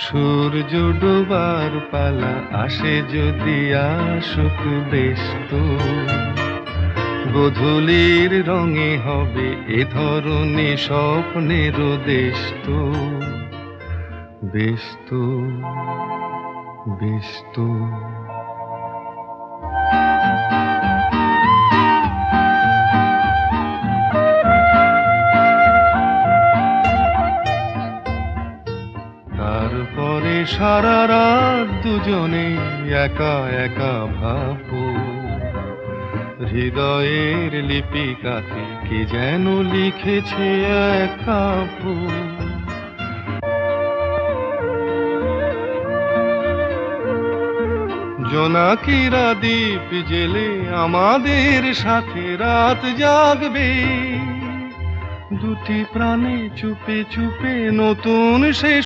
সূর্য ডোবার পালা আসে যদি আসুক বেশ তো, গোধূলির রঙে হবে এ ধরনী স্বপ্নের দেশ তো, বেশ তো, বেশ তো। তারপরে সারা রাত দুজনে একা একা ভাববো, হৃদয়ের লিপিকাতে কে যেন লিখেছে এক কাব্য। জোনাকিরা দ্বীপ জেলে আমাদের সাথে রাত জাগবে, দুটি প্রাণে চুপে চুপে নতুন সে